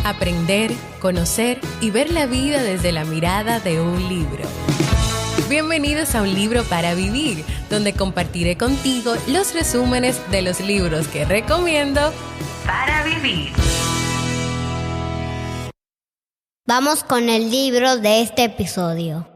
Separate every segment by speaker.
Speaker 1: aprender, conocer y ver la vida desde la mirada de un libro. Bienvenidos a Un Libro para Vivir, donde compartiré contigo los resúmenes de los libros que recomiendo para vivir.
Speaker 2: Vamos con el libro de este episodio.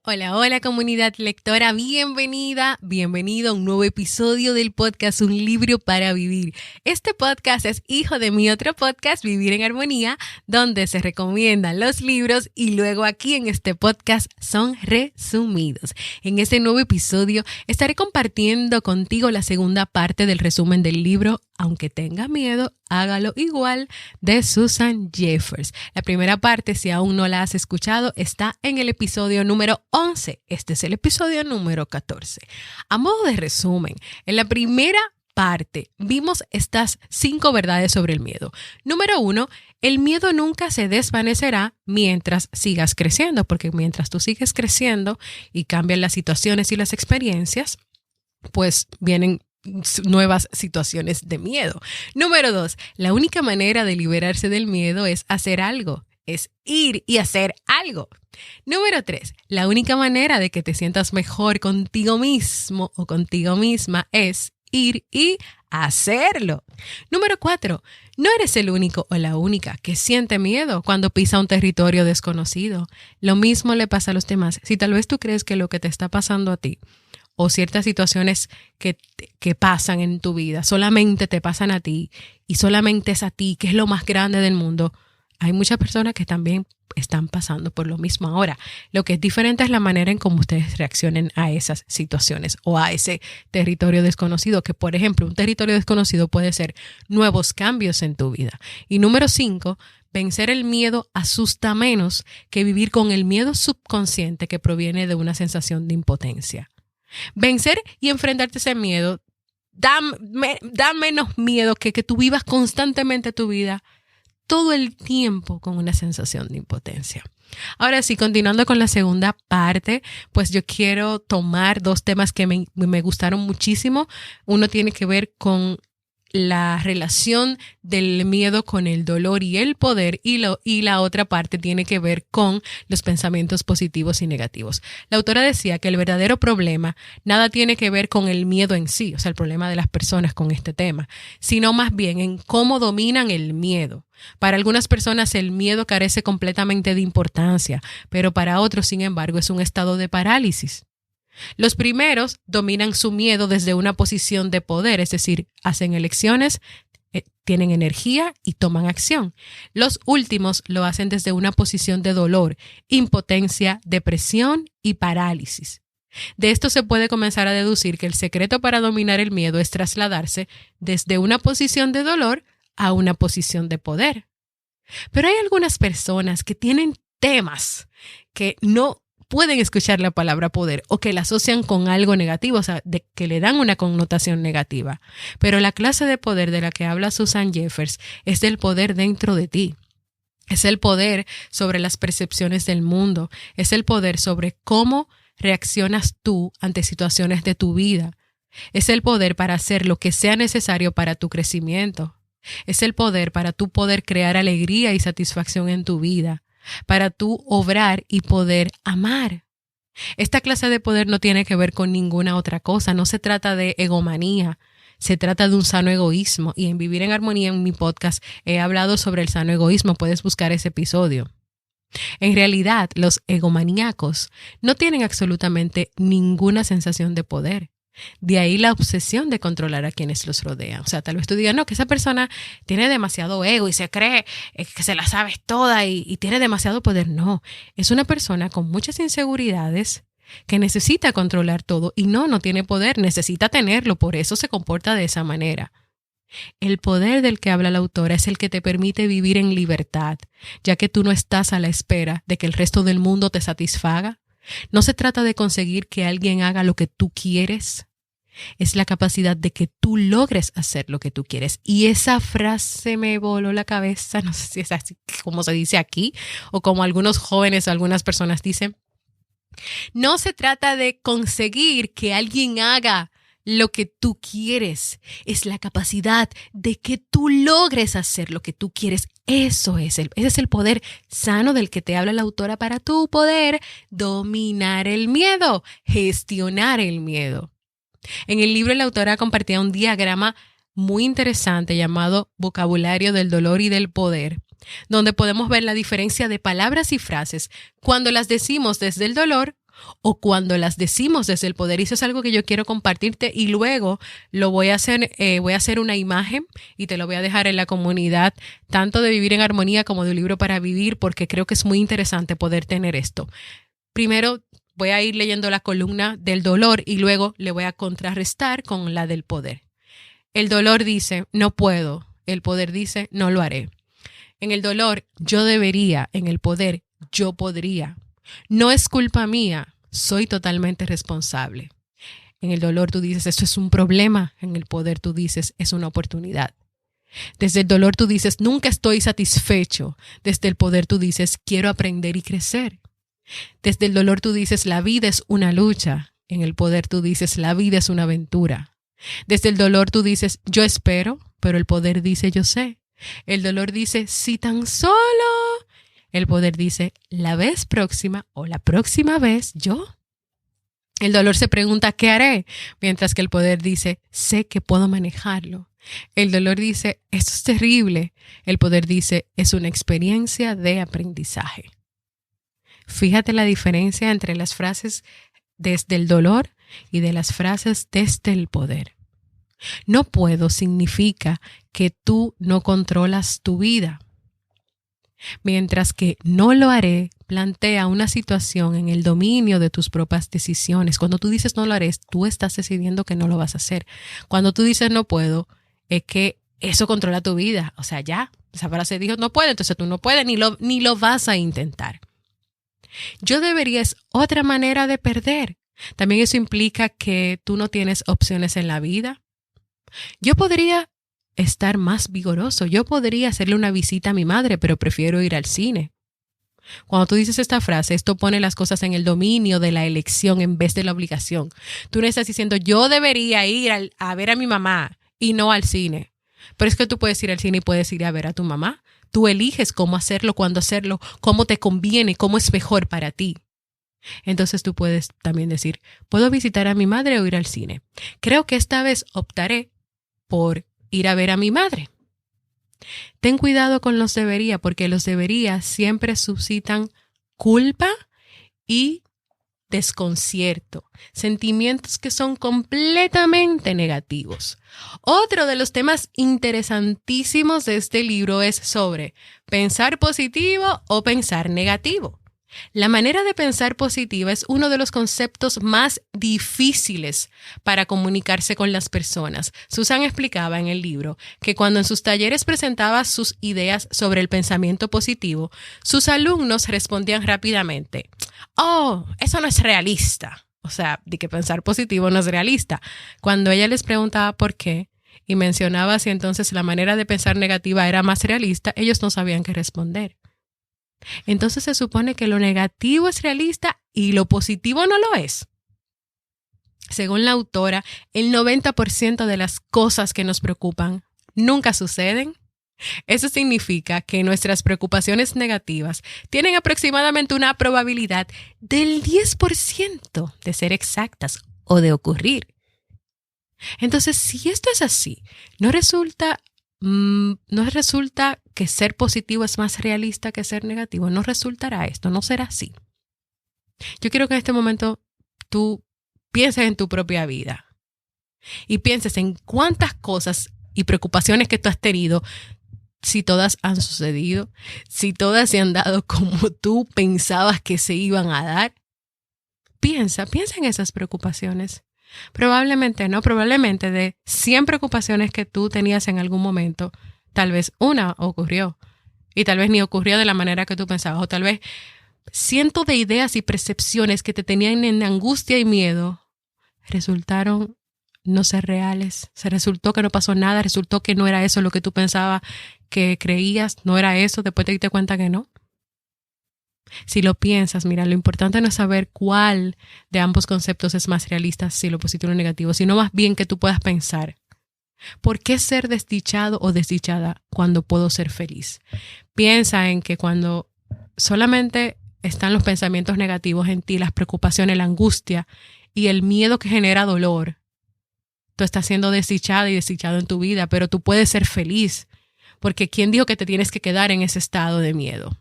Speaker 1: Hola comunidad lectora, bienvenido a un nuevo episodio del podcast Un Libro para Vivir. Este podcast es hijo de mi otro podcast, Vivir en Armonía, donde se recomiendan los libros y luego aquí en este podcast son resumidos. En este nuevo episodio estaré compartiendo contigo la segunda parte del resumen del libro Aunque tenga miedo, hágalo igual, de Susan Jeffers. La primera parte, si aún no la has escuchado, está en el episodio número 11. Este es el episodio número 14. A modo de resumen, en la primera parte vimos estas 5 verdades sobre el miedo. Número 1, el miedo nunca se desvanecerá mientras sigas creciendo, porque mientras tú sigues creciendo y cambian las situaciones y las experiencias, pues vienen nuevas situaciones de miedo. Número 2, la única manera de liberarse del miedo es hacer algo, es ir y hacer algo. Número 3, la única manera de que te sientas mejor contigo mismo o contigo misma es ir y hacerlo. Número 4, no eres el único o la única que siente miedo cuando pisa un territorio desconocido. Lo mismo le pasa a los demás. Si tal vez tú crees que lo que te está pasando a ti o ciertas situaciones que pasan en tu vida solamente te pasan a ti y solamente es a ti, que es lo más grande del mundo, hay muchas personas que también están pasando por lo mismo ahora. Lo que es diferente es la manera en cómo ustedes reaccionen a esas situaciones o a ese territorio desconocido, que por ejemplo un territorio desconocido puede ser nuevos cambios en tu vida. Y número 5, vencer el miedo asusta menos que vivir con el miedo subconsciente que proviene de una sensación de impotencia. Vencer y enfrentarte a ese miedo da menos miedo que tú vivas constantemente tu vida todo el tiempo con una sensación de impotencia. Ahora sí, continuando con la segunda parte, pues yo quiero tomar 2 temas que me gustaron muchísimo. Uno tiene que ver con la relación del miedo con el dolor y el poder y la otra parte tiene que ver con los pensamientos positivos y negativos. La autora decía que el verdadero problema nada tiene que ver con el miedo en sí, o sea, el problema de las personas con este tema, sino más bien en cómo dominan el miedo. Para algunas personas el miedo carece completamente de importancia, pero para otros, sin embargo, es un estado de parálisis. Los primeros dominan su miedo desde una posición de poder, es decir, hacen elecciones, tienen energía y toman acción. Los últimos lo hacen desde una posición de dolor, impotencia, depresión y parálisis. De esto se puede comenzar a deducir que el secreto para dominar el miedo es trasladarse desde una posición de dolor a una posición de poder. Pero hay algunas personas que tienen temas que no pueden escuchar la palabra poder o que la asocian con algo negativo, o sea, que le dan una connotación negativa. Pero la clase de poder de la que habla Susan Jeffers es del poder dentro de ti. Es el poder sobre las percepciones del mundo. Es el poder sobre cómo reaccionas tú ante situaciones de tu vida. Es el poder para hacer lo que sea necesario para tu crecimiento. Es el poder para tú poder crear alegría y satisfacción en tu vida, para tú obrar y poder amar. Esta clase de poder no tiene que ver con ninguna otra cosa, no se trata de egomanía, se trata de un sano egoísmo. Y en Vivir en Armonía, en mi podcast, he hablado sobre el sano egoísmo, puedes buscar ese episodio. En realidad, los egomaníacos no tienen absolutamente ninguna sensación de poder. De ahí la obsesión de controlar a quienes los rodean. O sea, tal vez tú digas, no, que esa persona tiene demasiado ego y se cree que se la sabes toda y tiene demasiado poder. No, es una persona con muchas inseguridades que necesita controlar todo y no tiene poder, necesita tenerlo, por eso se comporta de esa manera. El poder del que habla la autora es el que te permite vivir en libertad, ya que tú no estás a la espera de que el resto del mundo te satisfaga. No se trata de conseguir que alguien haga lo que tú quieres. Es la capacidad de que tú logres hacer lo que tú quieres. Y esa frase me voló la cabeza. No sé si es así como se dice aquí o como algunos jóvenes o algunas personas dicen. No se trata de conseguir que alguien haga lo que tú quieres, es la capacidad de que tú logres hacer lo que tú quieres. Ese es el poder sano del que te habla la autora para tú poder dominar el miedo, gestionar el miedo. En el libro la autora compartía un diagrama muy interesante llamado Vocabulario del Dolor y del Poder, donde podemos ver la diferencia de palabras y frases cuando las decimos desde el dolor o cuando las decimos desde el poder. Y eso es algo que yo quiero compartirte y luego lo voy a hacer una imagen y te lo voy a dejar en la comunidad, tanto de Vivir en Armonía como de Un Libro para Vivir, porque creo que es muy interesante poder tener esto. Primero voy a ir leyendo la columna del dolor y luego le voy a contrarrestar con la del poder. El dolor dice, no puedo. El poder dice, no lo haré. En el dolor, yo debería. En el poder, yo podría. No es culpa mía, soy totalmente responsable. En el dolor tú dices, esto es un problema. En el poder tú dices, es una oportunidad. Desde el dolor tú dices, nunca estoy satisfecho. Desde el poder tú dices, quiero aprender y crecer. Desde el dolor tú dices, la vida es una lucha. En el poder tú dices, la vida es una aventura. Desde el dolor tú dices, yo espero, pero el poder dice, yo sé. El dolor dice, si tan solo. El poder dice, la vez próxima o la próxima vez yo. El dolor se pregunta, ¿qué haré? Mientras que el poder dice, sé que puedo manejarlo. El dolor dice, esto es terrible. El poder dice, es una experiencia de aprendizaje. Fíjate la diferencia entre las frases desde el dolor y de las frases desde el poder. No puedo significa que tú no controlas tu vida. Mientras que no lo haré, plantea una situación en el dominio de tus propias decisiones. Cuando tú dices no lo haré, tú estás decidiendo que no lo vas a hacer. Cuando tú dices no puedo, es que eso controla tu vida. O sea, ya, esa frase dijo no puedo, entonces tú no puedes ni lo vas a intentar. Yo debería es otra manera de perder. También eso implica que tú no tienes opciones en la vida. Yo podría estar más vigoroso. Yo podría hacerle una visita a mi madre, pero prefiero ir al cine. Cuando tú dices esta frase, esto pone las cosas en el dominio de la elección en vez de la obligación. Tú no estás diciendo, yo debería ir a ver a mi mamá y no al cine. Pero es que tú puedes ir al cine y puedes ir a ver a tu mamá. Tú eliges cómo hacerlo, cuándo hacerlo, cómo te conviene, cómo es mejor para ti. Entonces tú puedes también decir, ¿puedo visitar a mi madre o ir al cine? Creo que esta vez optaré por ir a ver a mi madre. Ten cuidado con los debería, porque los debería siempre suscitan culpa y desconcierto, sentimientos que son completamente negativos. Otro de los temas interesantísimos de este libro es sobre pensar positivo o pensar negativo. La manera de pensar positiva es uno de los conceptos más difíciles para comunicarse con las personas. Susan explicaba en el libro que cuando en sus talleres presentaba sus ideas sobre el pensamiento positivo, sus alumnos respondían rápidamente, oh, eso no es realista. O sea, de que pensar positivo no es realista. Cuando ella les preguntaba por qué y mencionaba si entonces la manera de pensar negativa era más realista, ellos no sabían qué responder. Entonces se supone que lo negativo es realista y lo positivo no lo es. Según la autora, el 90% de las cosas que nos preocupan nunca suceden. Eso significa que nuestras preocupaciones negativas tienen aproximadamente una probabilidad del 10% de ser exactas o de ocurrir. Entonces, si esto es así, ¿no resulta que ser positivo es más realista que ser negativo? No resultará esto, no será así. Yo quiero que en este momento tú pienses en tu propia vida y pienses en cuántas cosas y preocupaciones que tú has tenido, si todas han sucedido, si todas se han dado como tú pensabas que se iban a dar. Piensa en esas preocupaciones. Probablemente no, probablemente de 100 preocupaciones que tú tenías en algún momento, tal vez una ocurrió y tal vez ni ocurrió de la manera que tú pensabas, o tal vez cientos de ideas y percepciones que te tenían en angustia y miedo resultaron no ser reales. Se resultó que no pasó nada, resultó que no era eso lo que tú pensabas que creías, no era eso, después te diste cuenta que no. Si lo piensas, mira, lo importante no es saber cuál de ambos conceptos es más realista, si lo positivo o lo negativo, sino más bien que tú puedas pensar, ¿por qué ser desdichado o desdichada cuando puedo ser feliz? Piensa en que cuando solamente están los pensamientos negativos en ti, las preocupaciones, la angustia y el miedo que genera dolor, tú estás siendo desdichada y desdichado en tu vida, pero tú puedes ser feliz, porque ¿quién dijo que te tienes que quedar en ese estado de miedo?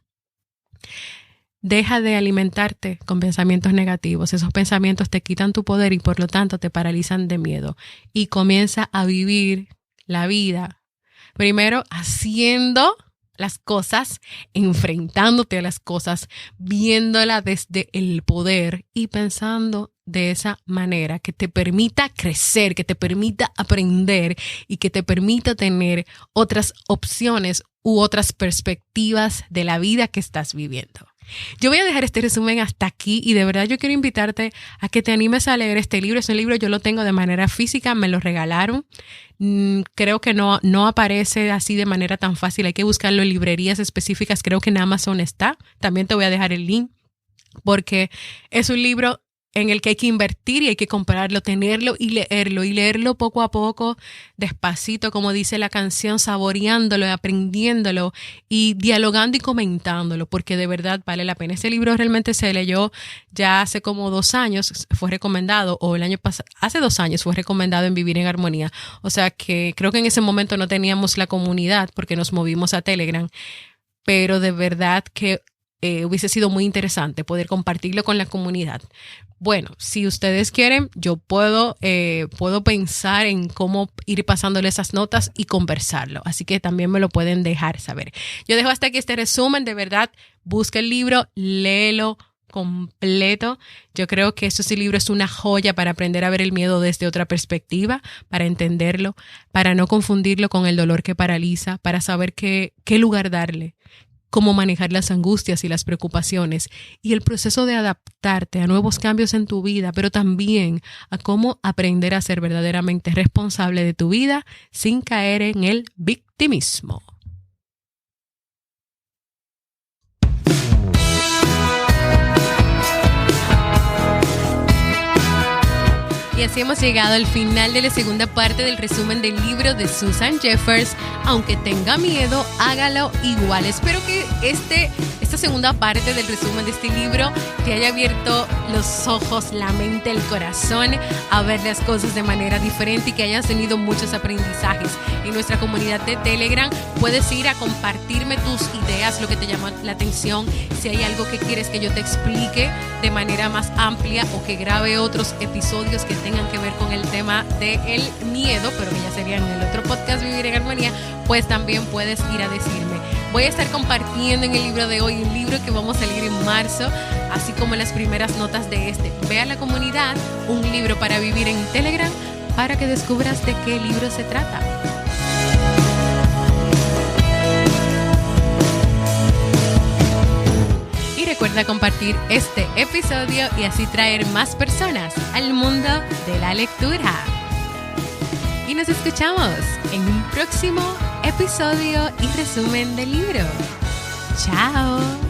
Speaker 1: Deja de alimentarte con pensamientos negativos. Esos pensamientos te quitan tu poder y por lo tanto te paralizan de miedo. Y comienza a vivir la vida. Primero haciendo las cosas, enfrentándote a las cosas, viéndola desde el poder y pensando de esa manera que te permita crecer, que te permita aprender y que te permita tener otras opciones u otras perspectivas de la vida que estás viviendo. Yo voy a dejar este resumen hasta aquí y de verdad yo quiero invitarte a que te animes a leer este libro. Este libro yo lo tengo de manera física, me lo regalaron. Creo que no aparece así de manera tan fácil. Hay que buscarlo en librerías específicas. Creo que en Amazon está. También te voy a dejar el link porque es un libro en el que hay que invertir y hay que comprarlo, tenerlo y leerlo poco a poco, despacito, como dice la canción, saboreándolo, aprendiéndolo y dialogando y comentándolo, porque de verdad vale la pena. Ese libro realmente se leyó ya hace como 2 años, fue recomendado, o el año pasado, hace 2 años fue recomendado en Vivir en Armonía. O sea que creo que en ese momento no teníamos la comunidad porque nos movimos a Telegram, pero de verdad que hubiese sido muy interesante poder compartirlo con la comunidad. Bueno, si ustedes quieren, yo puedo pensar en cómo ir pasándole esas notas y conversarlo. Así que también me lo pueden dejar saber. Yo dejo hasta aquí este resumen. De verdad, busca el libro, léelo completo. Yo creo que este libro es una joya para aprender a ver el miedo desde otra perspectiva, para entenderlo, para no confundirlo con el dolor que paraliza, para saber qué lugar darle, cómo manejar las angustias y las preocupaciones y el proceso de adaptarte a nuevos cambios en tu vida, pero también a cómo aprender a ser verdaderamente responsable de tu vida sin caer en el victimismo. Y así hemos llegado al final de la segunda parte del resumen del libro de Susan Jeffers. Aunque tenga miedo, hágalo igual. Espero que esta segunda parte del resumen de este libro te haya abierto los ojos, la mente, el corazón a ver las cosas de manera diferente y que hayas tenido muchos aprendizajes. En nuestra comunidad de Telegram puedes ir a compartirme tus ideas, lo que te llama la atención, si hay algo que quieres que yo te explique de manera más amplia o que grabe otros episodios que tengan que ver con el tema del miedo, pero que ya sería en el otro podcast Vivir en Armonía, pues también puedes ir a decirme. Voy a estar compartiendo en el libro de hoy un libro que vamos a leer en marzo, así como las primeras notas de este. Ve a la comunidad, un libro para vivir en Telegram, para que descubras de qué libro se trata. Y recuerda compartir este episodio y así traer más personas al mundo de la lectura. Y nos escuchamos en un próximo episodio y resumen del libro. ¡Chao!